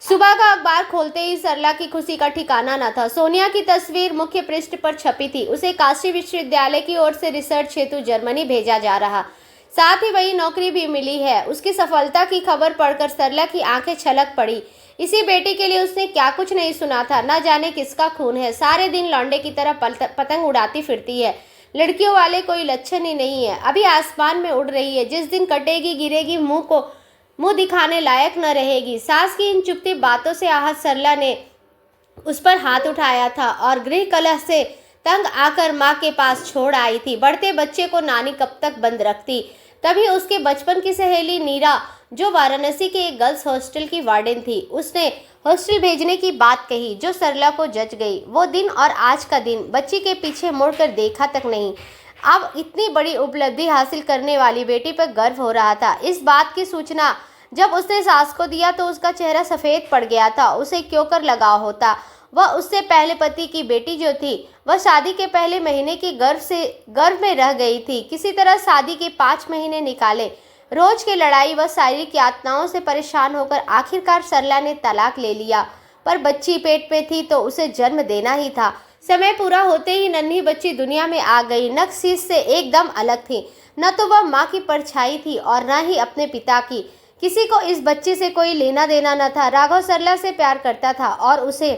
सुबह का अखबार खोलते ही सरला की खुशी का ठिकाना न था। सोनिया की तस्वीर मुख्य पृष्ठ पर छपी थी। उसे काशी विश्वविद्यालय की ओर से रिसर्च हेतु जर्मनी भेजा जा रहा, साथ ही वही नौकरी भी मिली है। उसकी सफलता की खबर पढ़कर सरला की आंखें छलक पड़ी। इसी बेटी के लिए उसने क्या कुछ नहीं सुना था। न जाने किसका खून है। सारे दिन लौंडे की तरह पतंग उड़ाती फिरती है। लड़कियों वाले कोई लक्षण ही नहीं है। अभी आसमान में उड़ रही है। जिस दिन कटेगी गिरेगी, मुंह दिखाने लायक न रहेगी। सास की इन चुपती बातों से आहत सरला ने उस पर हाथ उठाया था और गृह कलह से तंग आकर माँ के पास छोड़ आई थी। बढ़ते बच्चे को नानी कब तक बंद रखती। तभी उसके बचपन की सहेली नीरा, जो वाराणसी के एक गर्ल्स हॉस्टल की वार्डन थी, उसने हॉस्टल भेजने की बात कही, जो सरला को जच गई। वो दिन और आज का दिन, बच्ची के पीछे मुड़कर देखा तक नहीं। अब इतनी बड़ी उपलब्धि हासिल करने वाली बेटी पर गर्व हो रहा था। इस बात की सूचना जब उसने सास को दिया तो उसका चेहरा सफ़ेद पड़ गया था। उसे क्यों कर लगाव होता। वह उससे पहले पति की बेटी जो थी, वह शादी के पहले महीने की गर्भ में रह गई थी। किसी तरह शादी के 5 महीने निकाले। रोज की लड़ाई व शारीरिक यातनाओं से परेशान होकर आखिरकार सरला ने तलाक ले लिया। पर बच्ची पेट में थी तो उसे जन्म देना ही था। समय पूरा होते ही नन्ही बच्ची दुनिया में आ गई। नख शीश से एकदम अलग थी। न तो वह माँ की परछाई थी और न ही अपने पिता की। किसी को इस बच्ची से कोई लेना देना न था। राघव सरला से प्यार करता था और उसे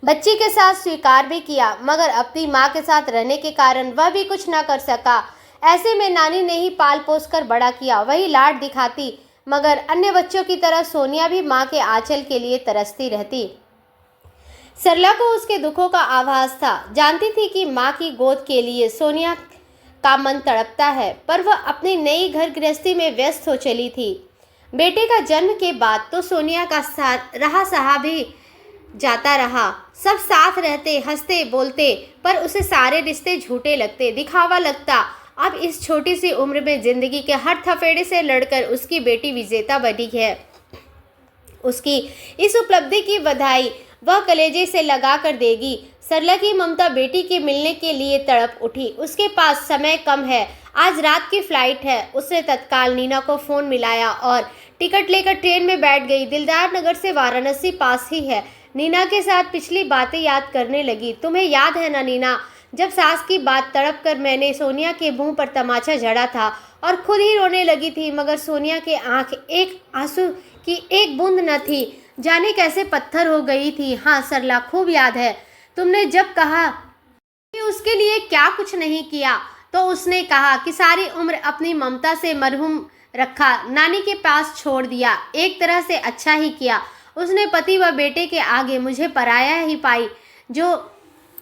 बच्ची के साथ स्वीकार भी किया, मगर अपनी माँ के साथ रहने के कारण वह भी कुछ न कर सका। ऐसे में नानी ने ही पाल पोस कर बड़ा किया। वही लाड दिखाती, मगर अन्य बच्चों की तरह सोनिया भी माँ के आंचल के लिए तरसती रहती। सरला को उसके दुखों का आभास था। जानती थी कि माँ की गोद के लिए सोनिया का मन तड़पता है, पर वह अपनी नई घर गृहस्थी में व्यस्त हो चली थी। बेटे का जन्म के बाद तो सोनिया का साथ रहा सहा भी जाता रहा। सब साथ रहते, हंसते बोलते, पर उसे सारे रिश्ते झूठे लगते, दिखावा लगता। अब इस छोटी सी उम्र में जिंदगी के हर थपेड़े से लड़कर उसकी बेटी विजेता बनी है। उसकी इस उपलब्धि की बधाई वह कलेजे से लगा कर देगी। सरला की ममता बेटी के मिलने के लिए तड़प उठी। उसके पास समय कम है। आज रात की फ्लाइट है। उसने तत्काल नीना को फ़ोन मिलाया और टिकट लेकर ट्रेन में बैठ गई। दिलदार नगर से वाराणसी पास ही है। नीना के साथ पिछली बातें याद करने लगी। तुम्हें याद है ना नीना, जब सास की बात तड़प कर मैंने सोनिया के मुंह पर तमाचा जड़ा था और खुद ही रोने लगी थी, मगर सोनिया के आंख एक आंसू की एक बूंद न थी। जाने कैसे पत्थर हो गई थी। हाँ सरला, खूब याद है। तुमने जब कहा कि उसके लिए क्या कुछ नहीं किया, तो उसने कहा कि सारी उम्र अपनी ममता से मरहूम रखा, नानी के पास छोड़ दिया। एक तरह से अच्छा ही किया। उसने पति व बेटे के आगे मुझे पराया ही पाई, जो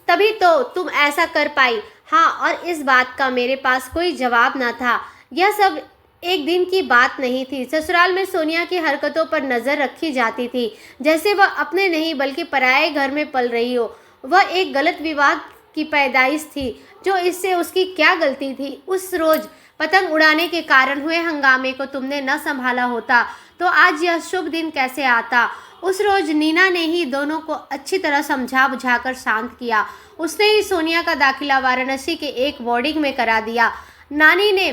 तभी तो तुम ऐसा कर पाई। हाँ, और इस बात का मेरे पास कोई जवाब न था। यह सब एक दिन की बात नहीं थी। ससुराल में सोनिया की हरकतों पर नज़र रखी जाती थी, जैसे वह अपने नहीं बल्कि पराये घर में पल रही हो। वह एक गलत विवाह की पैदाइश थी, जो इससे उसकी क्या गलती थी। उस रोज़ पतंग उड़ाने के कारण हुए हंगामे को तुमने न संभाला होता तो आज यह शुभ दिन कैसे आता। उस रोज़ नीना ने ही दोनों को अच्छी तरह समझा बुझाकर शांत किया। उसने ही सोनिया का दाखिला वाराणसी के एक बोर्डिंग में करा दिया। नानी ने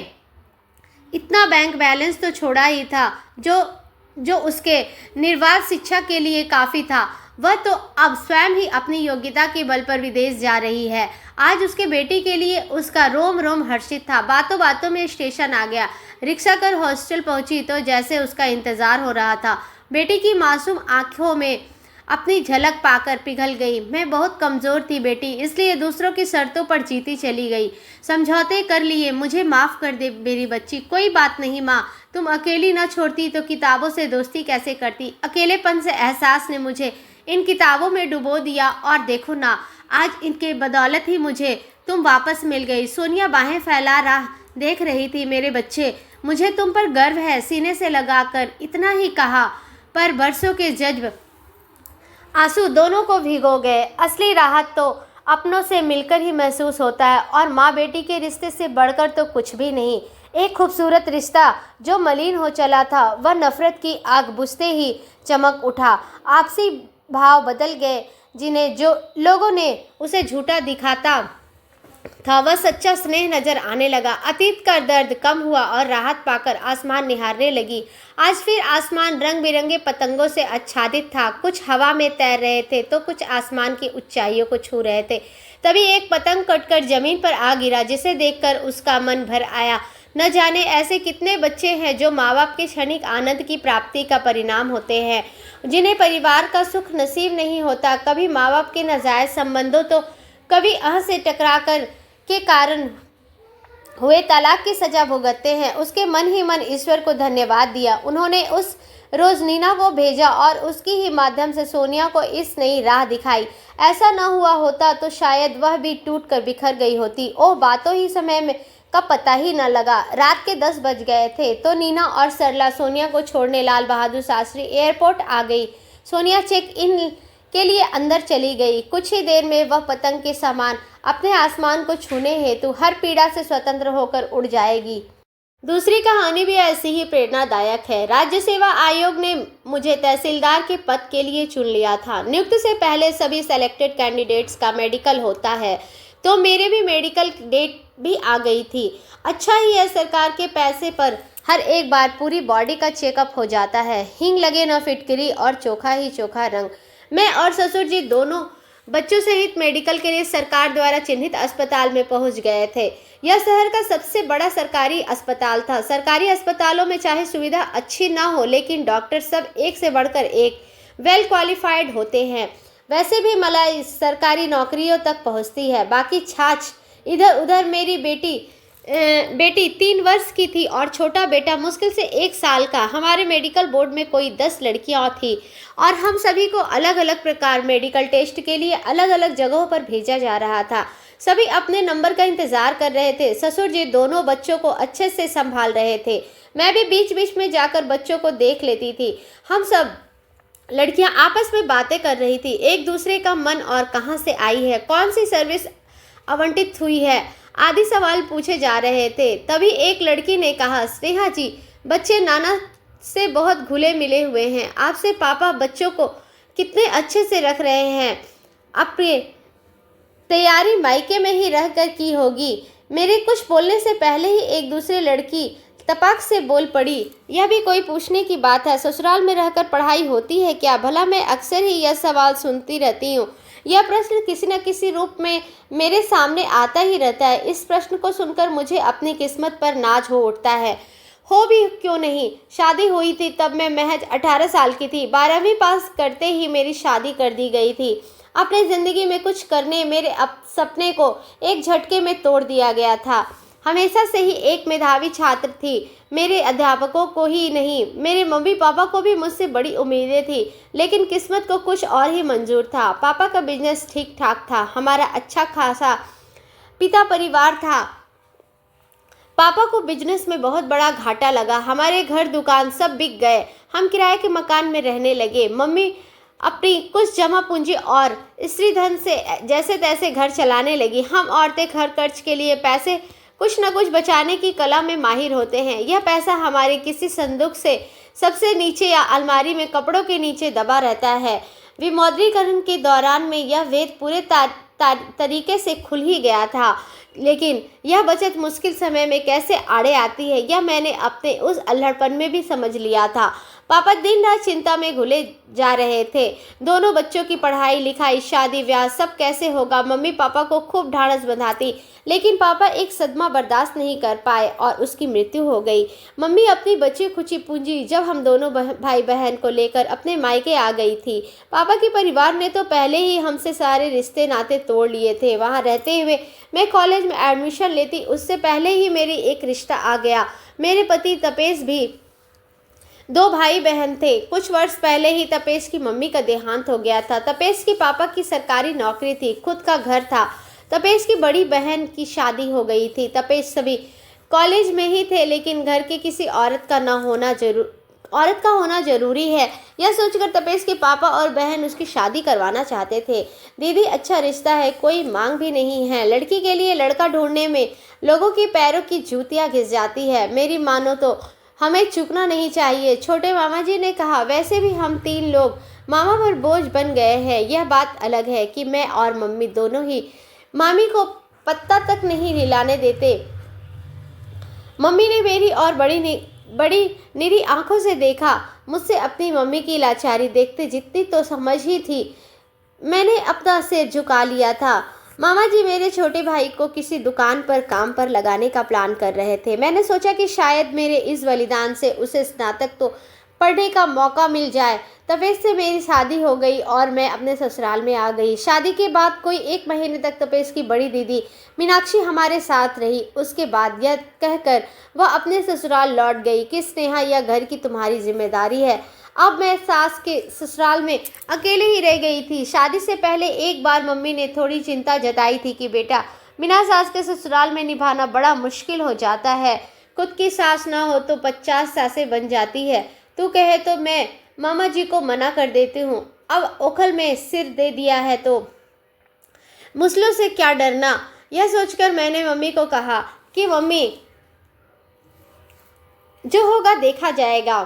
इतना बैंक बैलेंस तो छोड़ा ही था, जो उसके निर्बाध शिक्षा के लिए काफ़ी था। वह तो अब स्वयं ही अपनी योग्यता के बल पर विदेश जा रही है। आज उसके बेटी के लिए उसका रोम रोम हर्षित था। बातों बातों में स्टेशन आ गया। रिक्शा कर हॉस्टल पहुंची तो जैसे उसका इंतज़ार हो रहा था। बेटी की मासूम आंखों में अपनी झलक पाकर पिघल गई। मैं बहुत कमज़ोर थी बेटी, इसलिए दूसरों की शर्तों पर जीती चली गई। समझौते कर लिए, मुझे माफ़ कर दे मेरी बच्ची। कोई बात नहीं माँ, तुम अकेली न छोड़ती तो किताबों से दोस्ती कैसे करती। अकेलेपन से एहसास ने मुझे इन किताबों में डुबो दिया और देखो ना, आज इनके बदौलत ही मुझे तुम वापस मिल गई। सोनिया बाहें फैला राह देख रही थी। मेरे बच्चे, मुझे तुम पर गर्व है, सीने से लगाकर इतना ही कहा, पर बरसों के जज्ब आंसू दोनों को भिगो गए। असली राहत तो अपनों से मिलकर ही महसूस होता है, और माँ बेटी के रिश्ते से बढ़कर तो कुछ भी नहीं। एक खूबसूरत रिश्ता जो मलिन हो चला था, वह नफरत की आग बुझते ही चमक उठा। आपसी भाव बदल गए, जिन्हें जो लोगों ने उसे झूठा दिखाता था वह सच्चा स्नेह नजर आने लगा। अतीत का दर्द कम हुआ और राहत पाकर आसमान निहारने लगी। आज फिर आसमान रंग बिरंगे पतंगों से आच्छादित था। कुछ हवा में तैर रहे थे तो कुछ आसमान की ऊंचाइयों को छू रहे थे। तभी एक पतंग कटकर जमीन पर आ गिरा, जिसे देखकर उसका मन भर आया। न जाने ऐसे कितने बच्चे हैं जो माँ बाप के क्षणिक आनंद की प्राप्ति का परिणाम होते हैं, जिन्हें परिवार का सुख नसीब नहीं होता। कभी माँ बाप के नाजायज संबंधों तो कभी से टकराकर के कारण हुए तलाक की सजा भुगतते हैं। उसके मन ही मन ईश्वर को धन्यवाद दिया। उन्होंने उस रोज नीना को भेजा और उसकी ही माध्यम से सोनिया को इस नई राह दिखाई। ऐसा न हुआ होता तो शायद वह भी टूट कर बिखर गई होती। ओह, बातों ही समय में का पता ही न लगा। रात के 10 बज गए थे तो नीना और सरला सोनिया को छोड़ने लाल बहादुर शास्त्री एयरपोर्ट आ गई। सोनिया चेक इन के लिए अंदर चली गई। कुछ ही देर में वह पतंग के समान अपने आसमान को छूने हेतु हर पीड़ा से स्वतंत्र होकर उड़ जाएगी। दूसरी कहानी भी ऐसी ही प्रेरणादायक है। राज्य सेवा आयोग ने मुझे तहसीलदार के पद के लिए चुन लिया था। नियुक्ति से पहले सभी सेलेक्टेड कैंडिडेट्स का मेडिकल होता है, तो मेरे भी मेडिकल डेट भी आ गई थी। अच्छा ही है, सरकार के पैसे पर हर एक बार पूरी बॉडी का चेकअप हो जाता है। हींग लगे न फिटकरी और चोखा ही चोखा रंग। मैं और ससुर जी दोनों बच्चों सहित मेडिकल के लिए सरकार द्वारा चिन्हित अस्पताल में पहुंच गए थे। यह शहर का सबसे बड़ा सरकारी अस्पताल था। सरकारी अस्पतालों में चाहे सुविधा अच्छी ना हो, लेकिन डॉक्टर सब एक से बढ़कर एक वेल क्वालिफाइड होते हैं। वैसे भी मलाई सरकारी नौकरियों तक पहुंचती है। बाकी छाछ इधर उधर। मेरी बेटी 3 वर्ष की थी और छोटा बेटा मुश्किल से 1 साल का। हमारे मेडिकल बोर्ड में कोई 10 लड़कियां थी और हम सभी को अलग अलग प्रकार मेडिकल टेस्ट के लिए अलग अलग जगहों पर भेजा जा रहा था। सभी अपने नंबर का इंतजार कर रहे थे। ससुर जी दोनों बच्चों को अच्छे से संभाल रहे थे। मैं भी बीच बीच में जाकर बच्चों को देख लेती थी। हम सब लड़कियां आपस में बातें कर रही थी, एक दूसरे का मन और कहाँ से आई है, कौन सी सर्विस आवंटित हुई है आदि सवाल पूछे जा रहे थे। तभी एक लड़की ने कहा, स्नेहा जी, बच्चे नाना से बहुत घुले मिले हुए हैं। आपसे पापा बच्चों को कितने अच्छे से रख रहे हैं। अपनी तैयारी मायके में ही रहकर की होगी। मेरे कुछ बोलने से पहले ही एक दूसरी लड़की तपाक से बोल पड़ी, यह भी कोई पूछने की बात है, ससुराल में रहकर पढ़ाई होती है क्या? भला मैं अक्सर ही यह सवाल सुनती रहती हूँ। यह प्रश्न किसी न किसी रूप में मेरे सामने आता ही रहता है। इस प्रश्न को सुनकर मुझे अपनी किस्मत पर नाज हो उठता है। हो भी क्यों नहीं। शादी हुई थी तब मैं महज 18 साल की थी। 12वीं पास करते ही मेरी शादी कर दी गई थी। अपनी ज़िंदगी में कुछ करने मेरे सपने को एक झटके में तोड़ दिया गया था। हमेशा से ही एक मेधावी छात्र थी। मेरे अध्यापकों को ही नहीं, मेरे मम्मी पापा को भी मुझसे बड़ी उम्मीदें थी, लेकिन किस्मत को कुछ और ही मंजूर था। पापा का बिजनेस ठीक ठाक था। हमारा अच्छा खासा पिता परिवार था। पापा को बिजनेस में बहुत बड़ा घाटा लगा। हमारे घर दुकान सब बिक गए। हम किराए के मकान में रहने लगे। मम्मी अपनी कुछ जमा पूंजी और स्त्री धन से जैसे तैसे घर चलाने लगी। हम औरतें घर खर्च के लिए पैसे कुछ न कुछ बचाने की कला में माहिर होते हैं। यह पैसा हमारे किसी संदूक से सबसे नीचे या अलमारी में कपड़ों के नीचे दबा रहता है। विमुद्रीकरण के दौरान में यह वेद पूरे तरीके से खुल ही गया था, लेकिन यह बचत मुश्किल समय में कैसे आड़े आती है, यह मैंने अपने उस अल्हड़पन में भी समझ लिया था। पापा दिन रात चिंता में घुले जा रहे थे। दोनों बच्चों की पढ़ाई लिखाई, शादी ब्याह सब कैसे होगा। मम्मी पापा को खूब ढाढ़स बंधाती, लेकिन पापा एक सदमा बर्दाश्त नहीं कर पाए और उसकी मृत्यु हो गई। मम्मी अपनी बची खुची पूंजी जब हम दोनों भाई बहन को लेकर अपने मायके आ गई थी। पापा के परिवार ने तो पहले ही हमसे सारे रिश्ते नाते तोड़ लिए थे। वहाँ रहते हुए मैं कॉलेज में एडमिशन लेती उससे पहले ही मेरी एक रिश्ता आ गया। मेरे पति तपेश भी 2 भाई बहन थे। कुछ वर्ष पहले ही तपेश की मम्मी का देहांत हो गया था। तपेश की पापा की सरकारी नौकरी थी, खुद का घर था। तपेश की बड़ी बहन की शादी हो गई थी। तपेश सभी कॉलेज में ही थे, लेकिन घर के किसी औरत का होना जरूरी है, यह सोचकर तपेश के पापा और बहन उसकी शादी करवाना चाहते थे। दीदी अच्छा रिश्ता है, कोई मांग भी नहीं है। लड़की के लिए लड़का ढूंढने में लोगों की पैरों की जूतियां घिस जाती है। मेरी मानो तो हमें चूकना नहीं चाहिए। छोटे मामा जी ने कहा, वैसे भी हम 3 लोग मामा पर बोझ बन गए हैं। यह बात अलग है कि मैं और मम्मी दोनों ही मामी को पत्ता तक नहीं हिलाने देते। मम्मी ने मेरी और बड़ी निरी आंखों से देखा। मुझसे अपनी मम्मी की लाचारी देखते जितनी तो समझ ही थी, मैंने अपना सिर झुका लिया था। मामा जी मेरे छोटे भाई को किसी दुकान पर काम पर लगाने का प्लान कर रहे थे। मैंने सोचा कि शायद मेरे इस बलिदान से उसे स्नातक तो पढ़ने का मौका मिल जाए। तपेश से मेरी शादी हो गई और मैं अपने ससुराल में आ गई। शादी के बाद कोई 1 महीने तक तपेश की बड़ी दीदी मीनाक्षी हमारे साथ रही। उसके बाद यह कहकर वह अपने ससुराल लौट गई कि स्नेहा, यह घर की तुम्हारी जिम्मेदारी है। अब मैं सास के ससुराल में अकेले ही रह गई थी। शादी से पहले एक बार मम्मी ने थोड़ी चिंता जताई थी कि बेटा, बिना सास के ससुराल में निभाना बड़ा मुश्किल हो जाता है। खुद की सास ना हो तो 50 सासें बन जाती है। तू कहे तो मैं मामा जी को मना कर देती हूँ। अब ओखल में सिर दे दिया है तो मुसलों से क्या डरना। यह सोचकर मैंने मम्मी को कहा कि मम्मी, जो होगा देखा जाएगा।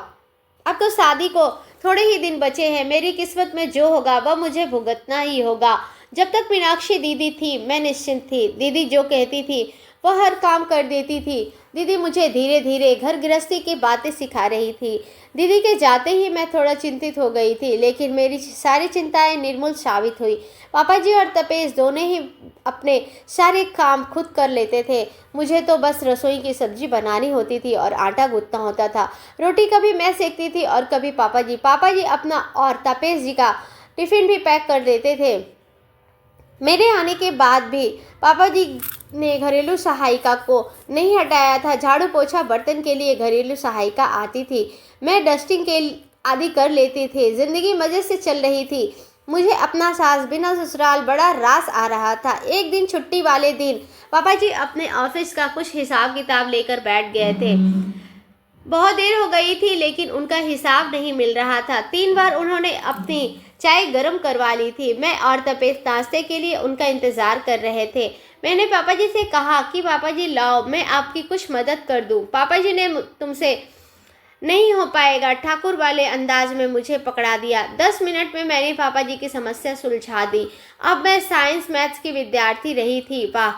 अब तो शादी को थोड़े ही दिन बचे हैं। मेरी किस्मत में जो होगा वह मुझे भुगतना ही होगा। जब तक मीनाक्षी दीदी थी मैं निश्चिंत थी। दीदी जो कहती थी वह हर काम कर देती थी। दीदी मुझे धीरे धीरे घर गृहस्थी की बातें सिखा रही थी। दीदी के जाते ही मैं थोड़ा चिंतित हो गई थी, लेकिन मेरी सारी चिंताएं निर्मूल साबित हुई। पापा जी और तपेश दोनों ही अपने सारे काम खुद कर लेते थे। मुझे तो बस रसोई की सब्जी बनानी होती थी और आटा गूंथना होता था। रोटी कभी मैं सेकती थी और कभी पापा जी। पापा जी अपना और तपेश जी का टिफ़िन भी पैक कर देते थे। मेरे आने के बाद भी पापा जी ने घरेलू सहायिका को नहीं हटाया था। झाड़ू पोछा बर्तन के लिए घरेलू सहायिका आती थी। मैं डस्टिंग के आदि कर लेती थी। जिंदगी मज़े से चल रही थी। मुझे अपना सास बिना ससुराल बड़ा रास आ रहा था। एक दिन छुट्टी वाले दिन पापा जी अपने ऑफिस का कुछ हिसाब किताब लेकर बैठ गए थे। बहुत देर हो गई थी लेकिन उनका हिसाब नहीं मिल रहा था। 3 बार उन्होंने अपनी चाय गर्म करवा ली थी। मैं और तपेश नाश्ते के लिए उनका इंतज़ार कर रहे थे। मैंने पापा जी से कहा कि पापा जी लाओ, मैं आपकी कुछ मदद कर दूं। पापा जी ने तुमसे नहीं हो पाएगा ठाकुर वाले अंदाज में मुझे पकड़ा दिया। 10 मिनट में मैंने पापा जी की समस्या सुलझा दी। अब मैं साइंस मैथ्स की विद्यार्थी रही थी। वाह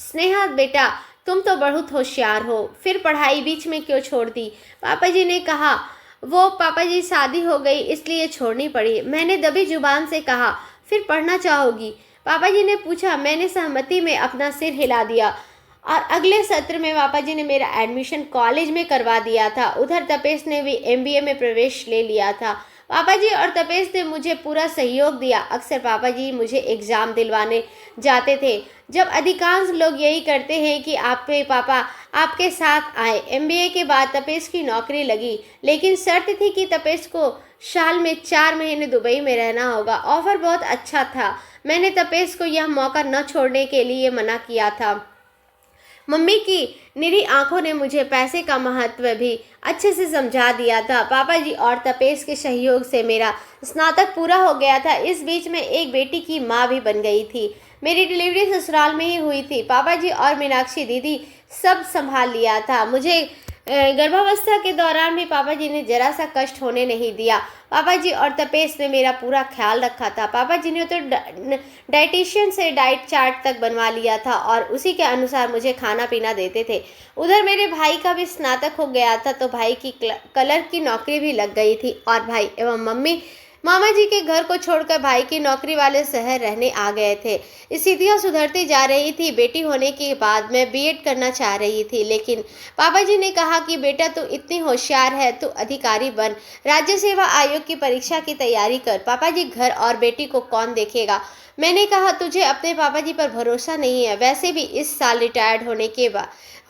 स्नेहा बेटा, तुम तो बहुत होशियार हो। फिर पढ़ाई बीच में क्यों छोड़ दी? पापा जी ने कहा, वो पापा जी शादी हो गई इसलिए छोड़नी पड़ी। मैंने दबी जुबान से कहा, फिर पढ़ना चाहोगी? पापा जी ने पूछा। मैंने सहमति में अपना सिर हिला दिया और अगले सत्र में पापा जी ने मेरा एडमिशन कॉलेज में करवा दिया था। उधर तपेश ने भी MBA में प्रवेश ले लिया था। पापा जी और तपेश ने मुझे पूरा सहयोग दिया। अक्सर पापा जी मुझे एग्ज़ाम दिलवाने जाते थे। जब अधिकांश लोग यही करते हैं कि आपके पापा आपके साथ आए। MBA के बाद तपेश की नौकरी लगी, लेकिन शर्त थी कि तपेश को साल में 4 महीने दुबई में रहना होगा। ऑफ़र बहुत अच्छा था। मैंने तपेश को यह मौका न छोड़ने के लिए मना किया था। मम्मी की निरी आंखों ने मुझे पैसे का महत्व भी अच्छे से समझा दिया था। पापा जी और तपेश के सहयोग से मेरा स्नातक पूरा हो गया था। इस बीच में एक बेटी की माँ भी बन गई थी। मेरी डिलीवरी ससुराल में ही हुई थी। पापा जी और मीनाक्षी दीदी सब संभाल लिया था। मुझे गर्भावस्था के दौरान भी पापा जी ने जरा सा कष्ट होने नहीं दिया। पापा जी और तपेश ने मेरा पूरा ख्याल रखा था। पापा जी ने तो डाइटिशियन से डाइट चार्ट तक बनवा लिया था और उसी के अनुसार मुझे खाना पीना देते थे। उधर मेरे भाई का भी स्नातक हो गया था तो भाई की क्लर्क की नौकरी भी लग गई थी और भाई एवं मम्मी मामा जी के घर को छोड़कर भाई की नौकरी वाले शहर रहने आ गए थे। स्थितियाँ सुधरती जा रही थी। बेटी होने के बाद मैं B.Ed करना चाह रही थी, लेकिन पापा जी ने कहा कि बेटा तू इतनी होशियार है, तू अधिकारी बन, राज्य सेवा आयोग की परीक्षा की तैयारी कर। पापा जी घर और बेटी को कौन देखेगा? मैंने कहा तुझे अपने पापा जी पर भरोसा नहीं है, वैसे भी इस साल रिटायर्ड होने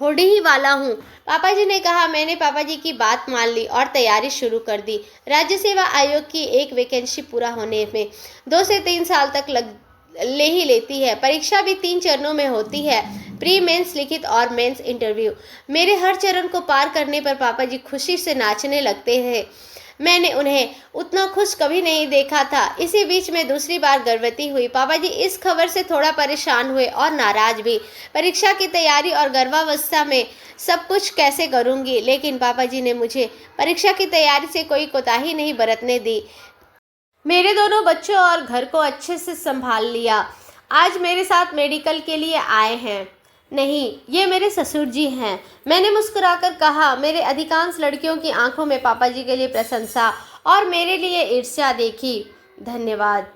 ही वाला हूँ। पापा जी ने कहा। मैंने पापा जी की बात मान ली और तैयारी शुरू कर दी। राज्य सेवा आयोग की एक वैकेंसी पूरा होने में 2 से 3 साल तक ले ही लेती है। परीक्षा भी 3 चरणों में होती है, प्री मेंस, लिखित और मेंस इंटरव्यू। मेरे हर चरण को पार करने पर पापा जी खुशी से नाचने लगते हैं। मैंने उन्हें उतना खुश कभी नहीं देखा था। इसी बीच में दूसरी बार गर्भवती हुई। पापा जी इस खबर से थोड़ा परेशान हुए और नाराज भी। परीक्षा की तैयारी और गर्भावस्था में सब कुछ कैसे करूंगी, लेकिन पापा जी ने मुझे परीक्षा की तैयारी से कोई कोताही नहीं बरतने दी। मेरे दोनों बच्चों और घर को अच्छे से संभाल लिया। आज मेरे साथ मेडिकल के लिए आए हैं। नहीं, ये मेरे ससुर जी हैं। मैंने मुस्कुराकर कहा। मेरे अधिकांश लड़कियों की आंखों में पापा जी के लिए प्रशंसा और मेरे लिए ईर्ष्या देखी। धन्यवाद।